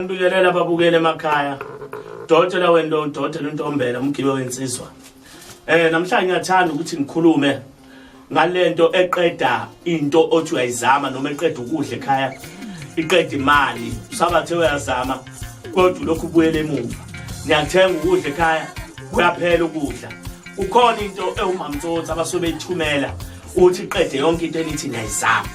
Ngibikelela ababukeli emakhaya. Dokotela wendo, Dokotela Ntombela, umgibe wensizwa. Namhlanje ngiyathanda ukuthi ngikhulume ngalento eqeda into othi uyayizama noma eqeda ukudla ekhaya. Iqeda imali, usabathe uyazama kodwa lokhu ubuyele emuva. Ngiyathenga ukudla ekhaya, kuyaphela ukudla. Ukhona into ewumamtsotsi abasobe ithumela uthi iqede yonke into enithi ngiyayizama.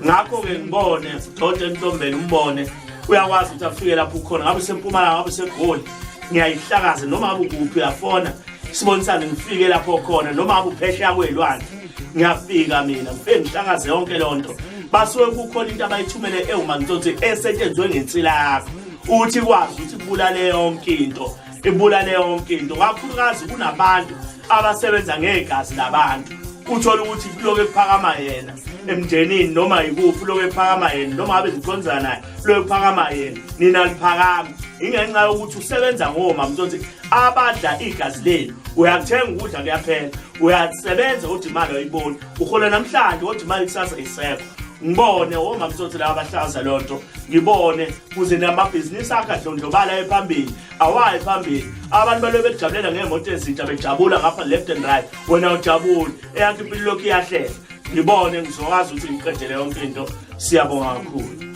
Ngakho ke ngibone Dokotela Ntombela umbone uyakwazi ukuthi afike lapho ukhona ngabe sempumalanga ngabe segoli ngiyayihlakaza noma ngabe kuphi uyafona sibonisane ngifike lapho khona noma ngabe uphesheya kwelwandle ngiyafika mina ngifike ngihlakaze yonke lonto basuke kukhona into abayithumele ewumantsotsi esetshenzwe ngensila yakho uthi kwazi ukuthi kubulale yonke into ibulale yonke into kakhulukazi kunabantu abasebenza ngegazi labantu uthola ukuthi kuloke kuphakama yena emndenini noma ikuphi loke kuphakama yena noma ngabe zikhonzana naye loke kuphakama yena nina liphakama ingenxa yokuthi usebenza ngomamtsotsi abadla igazi lenu uyakuthenga ukudla kuyaphela uyasebenza uthi imali ayiboni uhola namhlanje uthi imali kusasa isekho ngibone omamtsotsi laba abahlaza lonto ngibone kuze namabhizinisi akhe adlondlobala ephambili awayi phambili abantu balobe bejabulela ngemoto ezintsha bejabula ngapha left and right wena ujabula eyakhe impilo lokhu iyahlela ngibone ngizokwazi ukuthi ngiqedele yonke into siyabonga kakhulu.